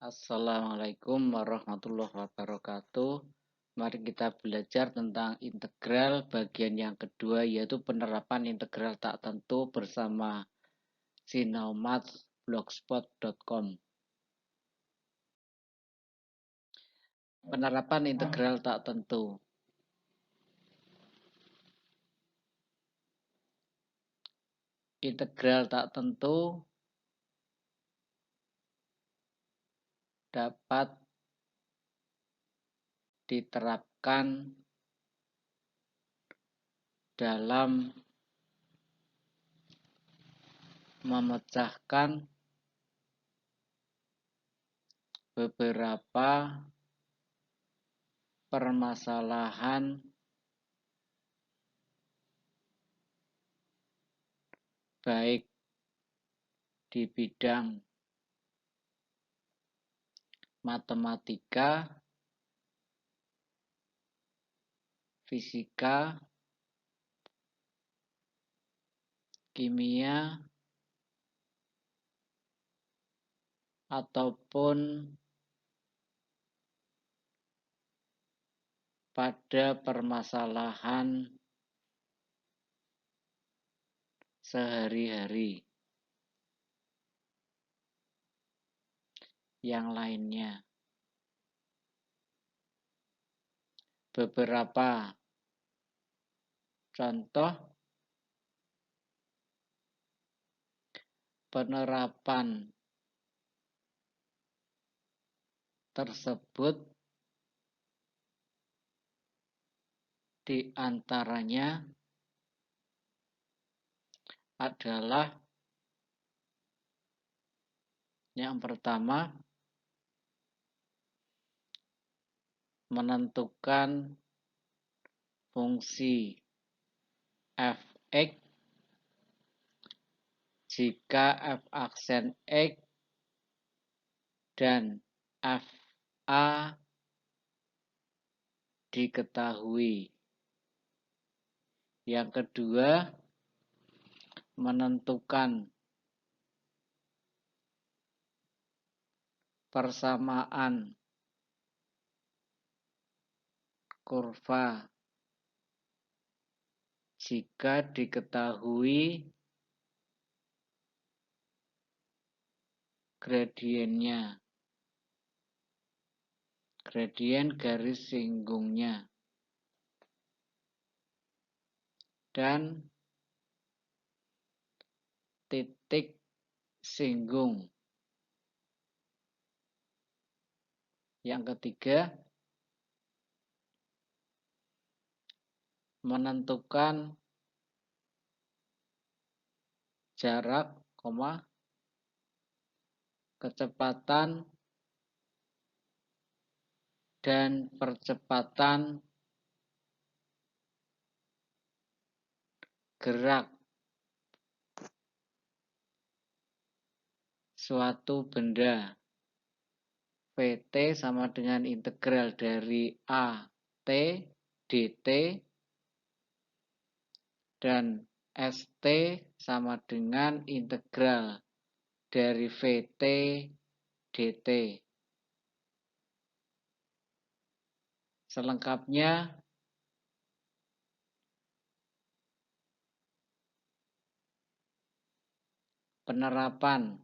Assalamualaikum warahmatullahi wabarakatuh. Mari kita belajar tentang integral bagian yang kedua, yaitu penerapan integral tak tentu bersama sinaumath.blogspot.com. Penerapan integral tak tentu. Integral tak tentu dapat diterapkan dalam memecahkan beberapa permasalahan baik di bidang matematika, fisika, kimia, ataupun pada permasalahan sehari-hari yang lainnya. Beberapa contoh penerapan tersebut diantaranya adalah yang pertama, menentukan fungsi f(x) jika f aksen x dan fa diketahui. Yang kedua, menentukan persamaan kurva jika diketahui gradiennya, gradien garis singgungnya, dan titik singgung. Yang ketiga, menentukan jarak, kecepatan, dan percepatan gerak suatu benda. Vt sama dengan integral dari A T dt dan St sama dengan integral dari Vt dt. Selengkapnya penerapan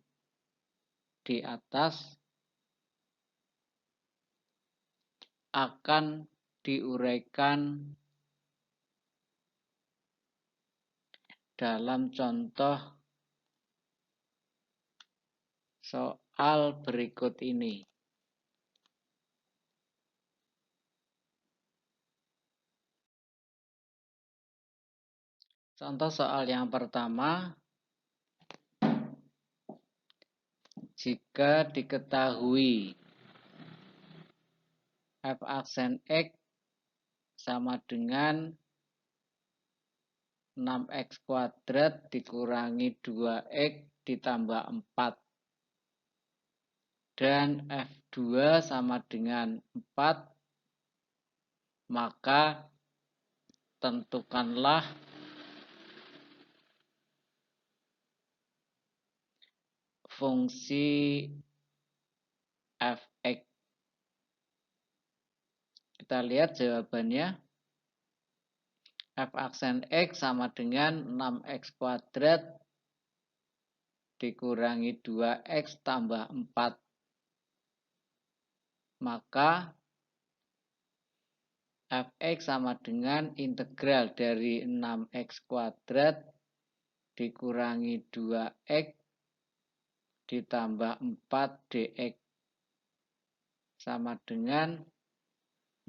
di atas akan diuraikan dalam contoh soal berikut ini. Contoh soal yang pertama, jika diketahui f aksen x sama dengan 6x kuadrat dikurangi 2x ditambah 4 dan f2 sama dengan 4, maka tentukanlah fungsi fx. Kita lihat jawabannya. F aksen X sama dengan 6X kuadrat dikurangi 2X tambah 4. Maka Fx sama dengan integral dari 6X kuadrat dikurangi 2X ditambah 4 dx sama dengan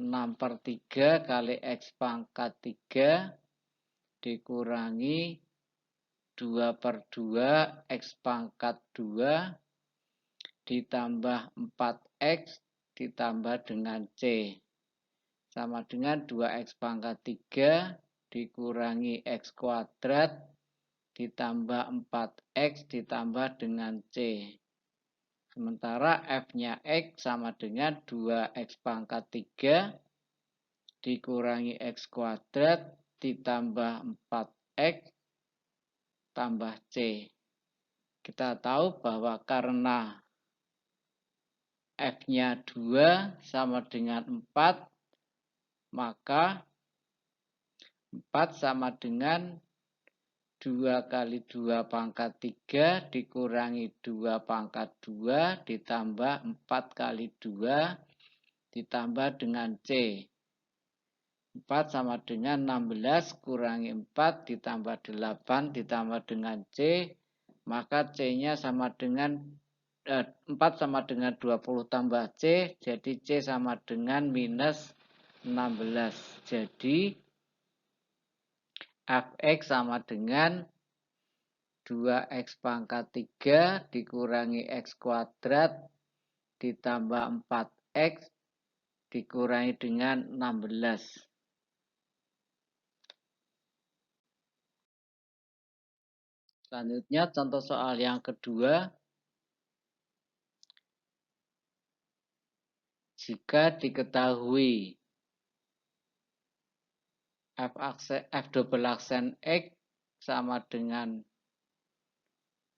6/3 kali X pangkat 3 dikurangi 2/2 X pangkat 2 ditambah 4X ditambah dengan C. Sama dengan 2X pangkat 3 dikurangi X kuadrat ditambah 4X ditambah dengan C. Sementara F-nya X sama dengan 2X pangkat 3 dikurangi X kuadrat ditambah 4X tambah C. Kita tahu bahwa karena F-nya 2 sama dengan 4, maka 4 sama dengan 2 kali 2 pangkat 3 dikurangi 2 pangkat 2 ditambah 4 kali 2 ditambah dengan C. 4 sama dengan 16 kurangi 4 ditambah 8 ditambah dengan C. Maka C-nya sama dengan 4 sama dengan 20 tambah C. Jadi C sama dengan minus 16. Jadi Fx sama dengan 2X pangkat 3 dikurangi X kuadrat ditambah 4X dikurangi dengan 16. Selanjutnya contoh soal yang kedua. Jika diketahui F double aksen X sama dengan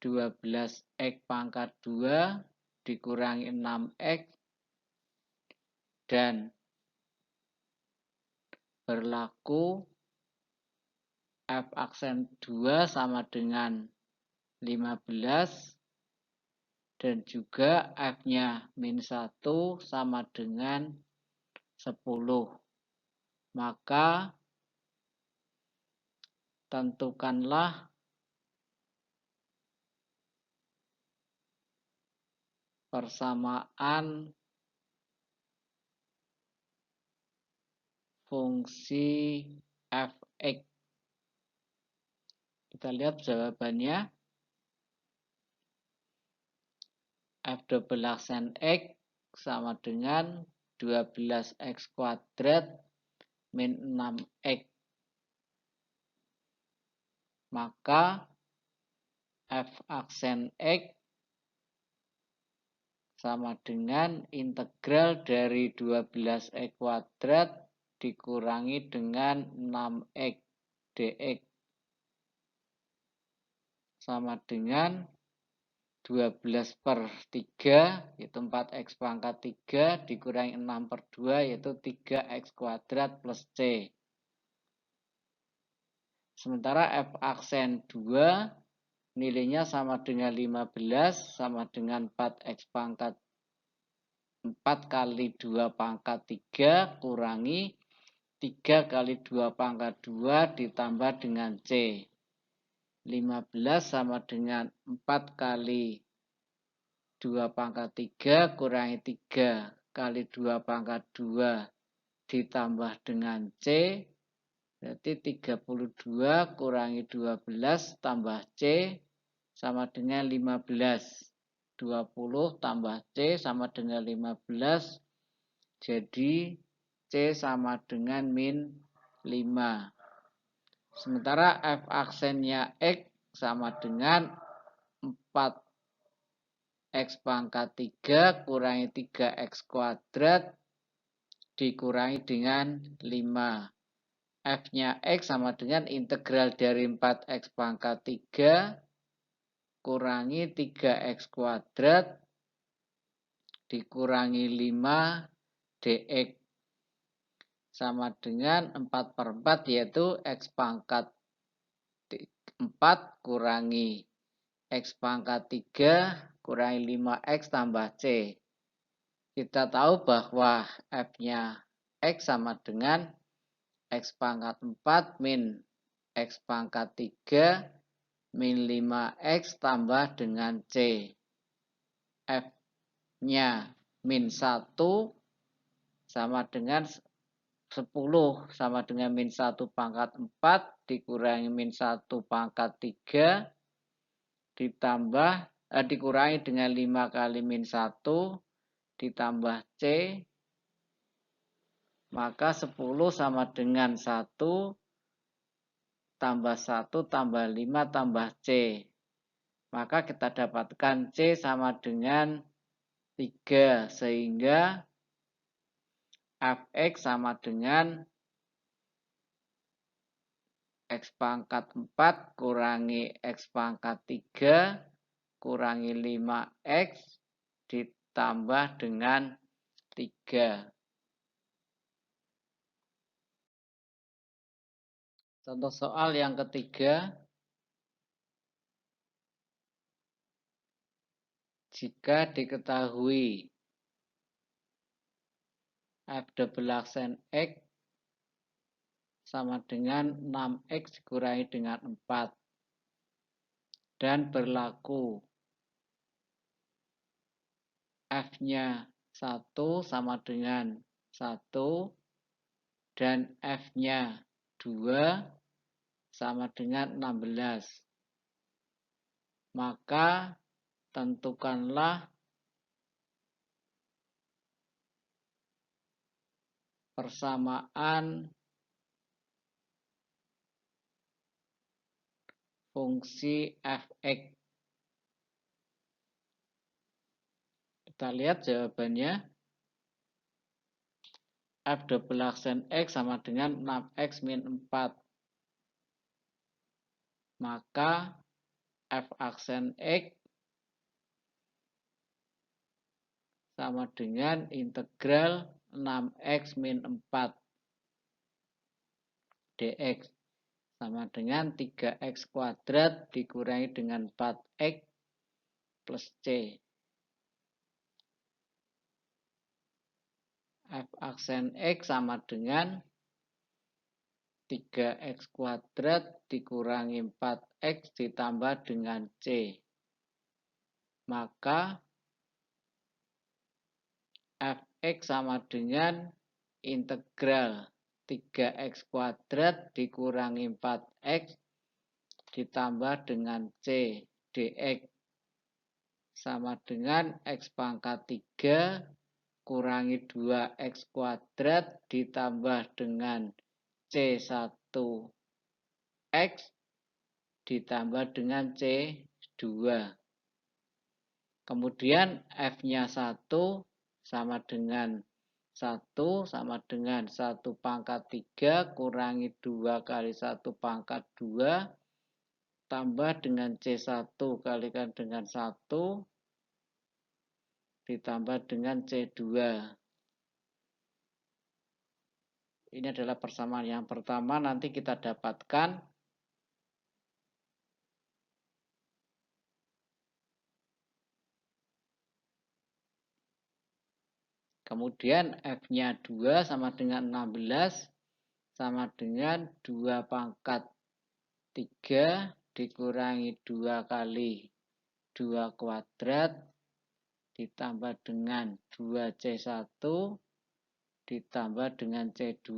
12X pangkat 2 dikurangi 6X dan berlaku F aksen 2 sama dengan 15 dan juga F-nya min 1 sama dengan 10. Maka tentukanlah persamaan fungsi Fx. Kita lihat jawabannya. F double aksen X sama dengan 12X kuadrat min 6X. Maka F aksen X sama dengan integral dari 12X kuadrat dikurangi dengan 6X dx sama dengan 12/3 yaitu 4X pangkat 3 dikurangi 6/2 yaitu 3X kuadrat plus C. Sementara F aksen 2 nilainya sama dengan 15 sama dengan 4X pangkat 4 kali 2 pangkat 3 kurangi 3 kali 2 pangkat 2 ditambah dengan C. 15 sama dengan 4 kali 2 pangkat 3 kurangi 3 kali 2 pangkat 2 ditambah dengan C. Berarti 32 kurangi 12 tambah C sama dengan 15. 20 tambah C sama dengan 15. Jadi C sama dengan min 5. Sementara F aksennya X sama dengan 4X pangkat 3 kurangi 3X kuadrat dikurangi dengan 5. F-nya X sama dengan integral dari 4X pangkat 3 kurangi 3X kuadrat dikurangi 5 dx sama dengan 4/4 yaitu X pangkat 4 kurangi X pangkat 3 kurangi 5X tambah C. Kita tahu bahwa F-nya X sama dengan X pangkat 4 min X pangkat 3 min 5X tambah dengan C. F-nya min 1 sama dengan 10 sama dengan min 1 pangkat 4 dikurangi min 1 pangkat 3 dikurangi dengan 5 kali min 1 ditambah C, maka 10 sama dengan 1 tambah 1 tambah 5 tambah C. Maka kita dapatkan C sama dengan 3 sehingga Fx sama dengan X pangkat 4 kurangi X pangkat 3 kurangi 5X ditambah dengan 3. Contoh soal yang ketiga. Jika diketahui F double aksen X sama dengan 6X dikurangi dengan 4 dan berlaku F-nya 1 sama dengan 1 dan F-nya 2 sama dengan 16. Maka tentukanlah persamaan fungsi Fx. Kita lihat jawabannya. F double aksen X sama dengan 6X min 4. Maka F aksen X sama dengan integral 6X min 4 dx sama dengan 3X kuadrat dikurangi dengan 4X plus C. F aksen X sama dengan 3X kuadrat dikurangi 4X ditambah dengan C. Maka Fx sama dengan integral 3X kuadrat dikurangi 4X ditambah dengan C dx sama dengan X pangkat 3 kurangi 2X kuadrat ditambah dengan C1X ditambah dengan C2. Kemudian F-nya 1 sama dengan 1 sama dengan 1 pangkat 3 kurangi 2 kali 1 pangkat 2 tambah dengan C1 kalikan dengan 1 ditambah dengan C2. Ini adalah persamaan yang pertama, nanti kita dapatkan kemudian F-nya 2 sama dengan 16 sama dengan 2 pangkat 3 dikurangi 2 kali 2 kuadrat ditambah dengan 2C1 ditambah dengan C2.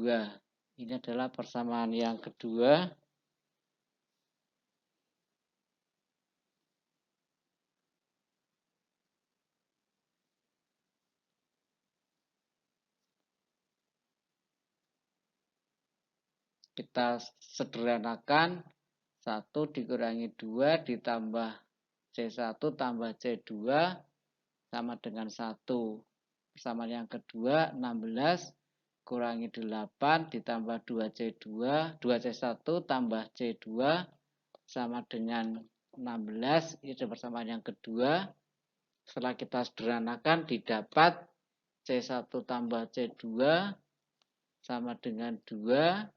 Ini adalah persamaan yang kedua. Kita sederhanakan 1 dikurangi 2 ditambah C1 tambah C2 sama dengan 1. Persamaan yang kedua 16 kurangi 8 ditambah 2C2, 2C1 tambah C2 sama dengan 16. Ini adalah persamaan yang kedua. Setelah kita sederhanakan didapat C1 tambah C2 sama dengan 2.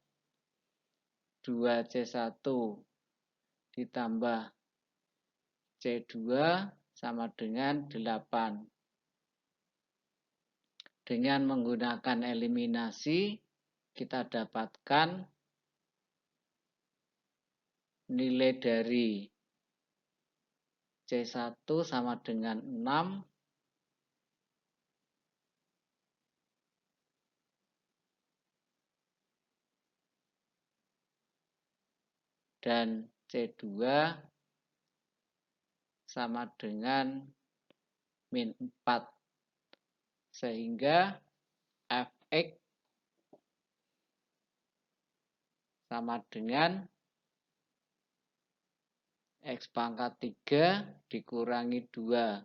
2C1 ditambah C2 sama dengan 8. Dengan menggunakan eliminasi, kita dapatkan nilai dari C1 sama dengan 6. Dan C2 sama dengan min 4. Sehingga Fx sama dengan X pangkat 3 dikurangi 2.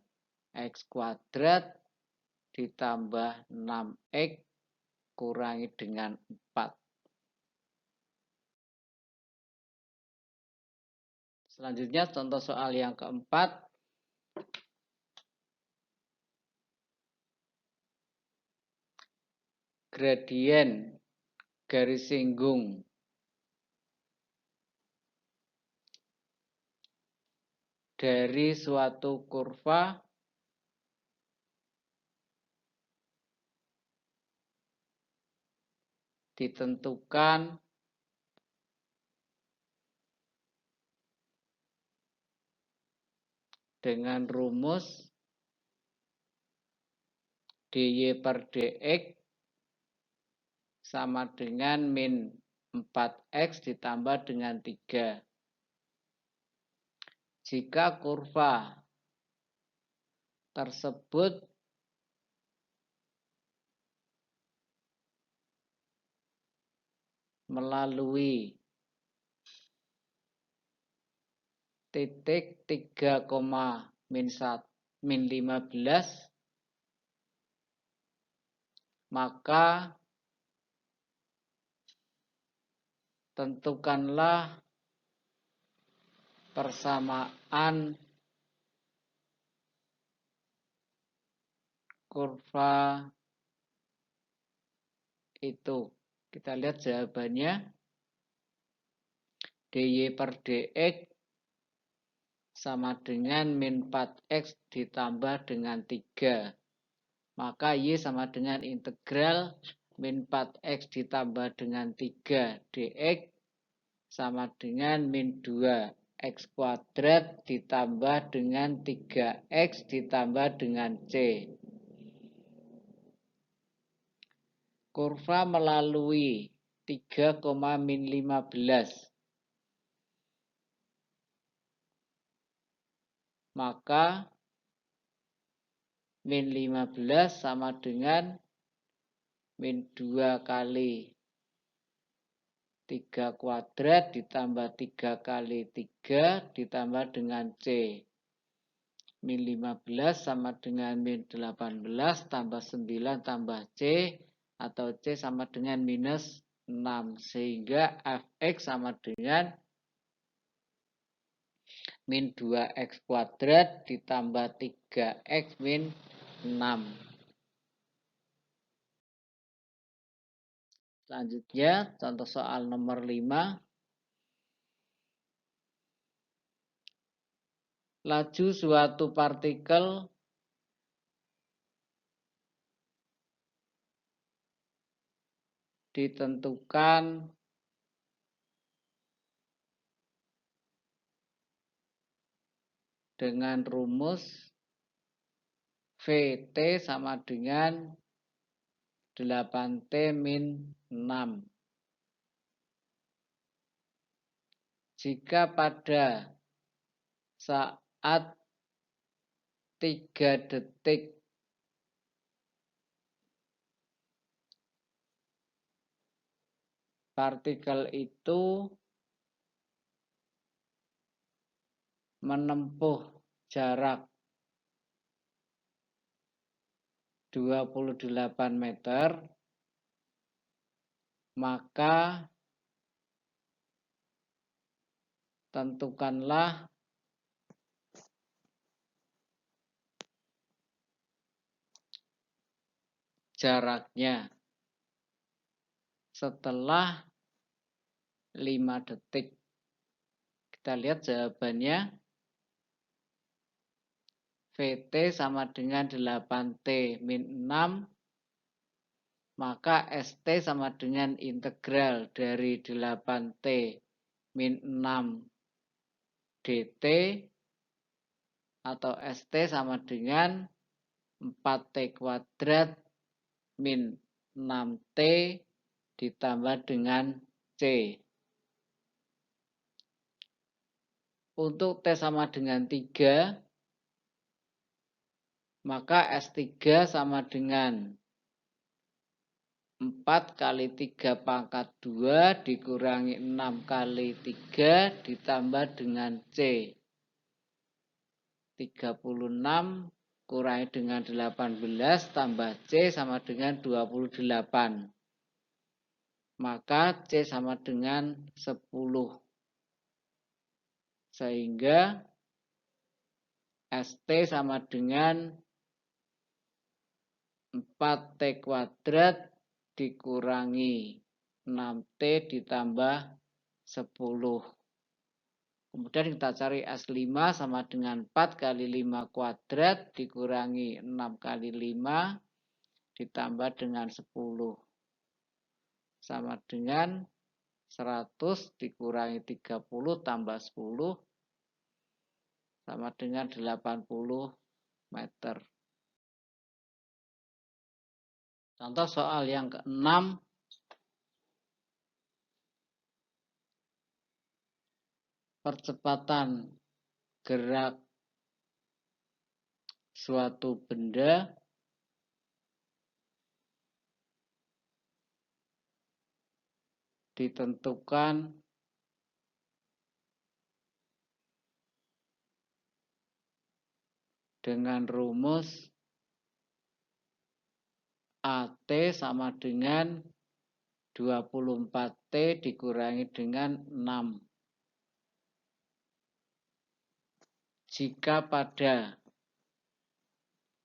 X kuadrat ditambah 6X kurangi dengan 4. Selanjutnya contoh soal yang keempat. Gradien garis singgung dari suatu kurva ditentukan dengan rumus dy per dx sama dengan min 4x ditambah dengan 3. Jika kurva tersebut melalui titik 3, min 15, maka tentukanlah persamaan kurva itu. Kita lihat jawabannya. dy per dx sama dengan min 4x ditambah dengan 3. Maka y sama dengan integral min 4x ditambah dengan 3 dx sama dengan min 2x kuadrat ditambah dengan 3x ditambah dengan c. Kurva melalui 3, min 15. Maka min 15 sama dengan min 2 kali 3 kuadrat ditambah 3 kali 3 ditambah dengan C. Min 15 sama dengan min 18 tambah 9 tambah C atau C sama dengan minus 6. Sehingga Fx sama dengan min 2x kuadrat ditambah 3x min 6. Selanjutnya, contoh soal nomor 5. Laju suatu partikel ditentukan dengan rumus Vt sama dengan 8T min 6. Jika pada saat 3 detik partikel itu menempuh jarak 28 meter, maka tentukanlah jaraknya setelah 5 detik. Kita lihat jawabannya. VT sama dengan 8T min 6. Maka ST sama dengan integral dari 8T min 6 DT atau ST sama dengan 4T kuadrat min 6T ditambah dengan C. Untuk T sama dengan 3, maka S3 sama dengan 4 kali 3 pangkat 2 dikurangi 6 kali 3 ditambah dengan C. 36 kurangi dengan 18 tambah C sama dengan 28. Maka C sama dengan 10. Sehingga ST sama dengan 4T kuadrat dikurangi 6T ditambah 10. Kemudian kita cari S5 sama dengan 4 kali 5 kuadrat dikurangi 6 kali 5 ditambah dengan 10. Sama dengan 100 dikurangi 30 tambah 10 sama dengan 80 meter. Contoh soal yang ke-6. Percepatan gerak suatu benda ditentukan dengan rumus AT sama dengan 24T dikurangi dengan 6. Jika pada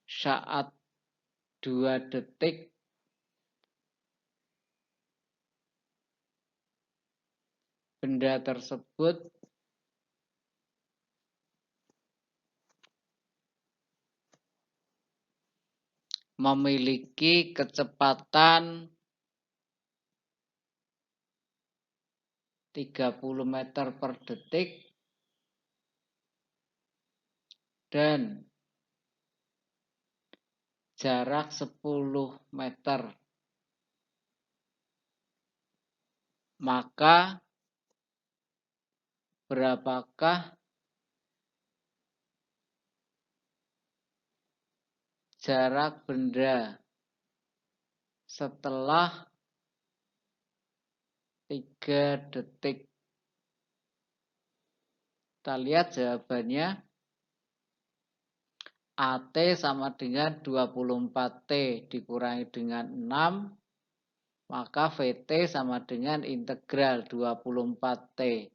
saat 2 detik benda tersebut memiliki kecepatan 30 meter per detik dan jarak 10 meter. Maka berapakah jarak benda setelah 3 detik? Kita lihat jawabannya. AT sama dengan 24T dikurangi dengan 6, maka VT sama dengan integral 24T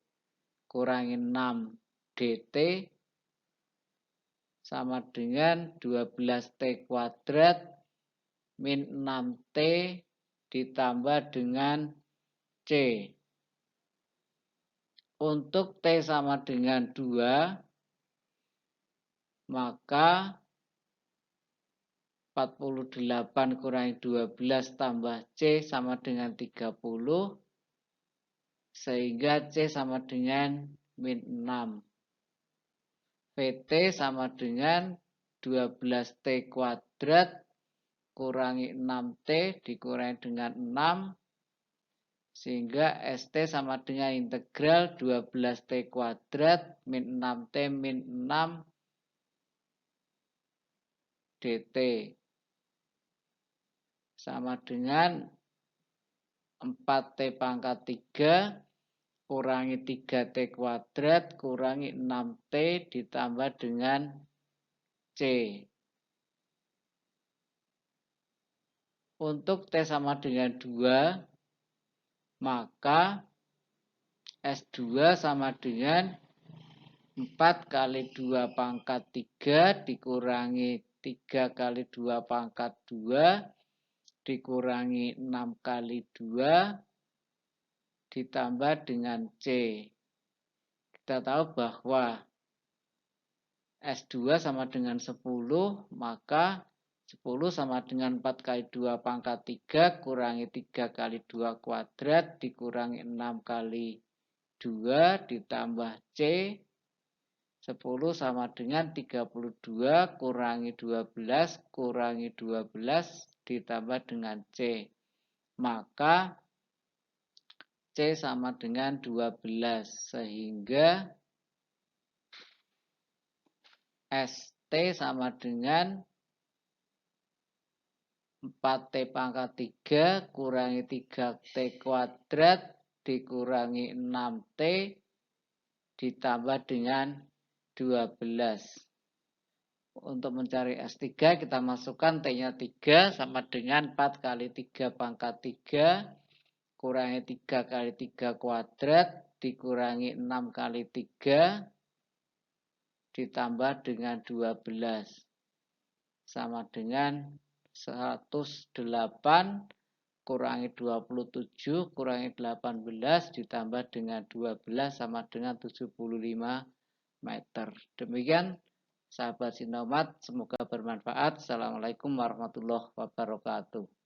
kurangi 6 DT sama dengan 12T kuadrat min 6T ditambah dengan C. Untuk T sama dengan 2, maka 48 kurangi 12 tambah C sama dengan 30, sehingga C sama dengan min 6. VT sama dengan 12T kuadrat kurangi 6T dikurangi dengan 6, sehingga ST sama dengan integral 12T kuadrat min 6T min 6 DT. Sama dengan 4T pangkat 3 kurangi 3T kuadrat kurangi 6T ditambah dengan C. Untuk T sama dengan 2, maka S2 sama dengan 4 kali 2 pangkat 3 dikurangi 3 kali 2 pangkat 2 dikurangi 6 kali 2 ditambah dengan C. Kita tahu bahwa S2 sama dengan 10, maka 10 sama dengan 4 kali 2 pangkat 3 kurangi 3 kali 2 kuadrat dikurangi 6 kali 2 ditambah C. 10 sama dengan 32 kurangi 12 kurangi 12 ditambah dengan C. Maka C sama dengan 12 sehingga ST sama dengan 4T pangkat 3 kurangi 3T kuadrat dikurangi 6T ditambah dengan 12. Untuk mencari S3 kita masukkan T-nya 3 sama dengan 4 kali 3 pangkat 3 kurangi 3 kali 3 kuadrat dikurangi 6 kali 3 ditambah dengan 12 sama dengan 108 kurangi 27 kurangi 18 ditambah dengan 12 sama dengan 75 meter. Demikian sahabat Sinomat, semoga bermanfaat. Assalamualaikum warahmatullahi wabarakatuh.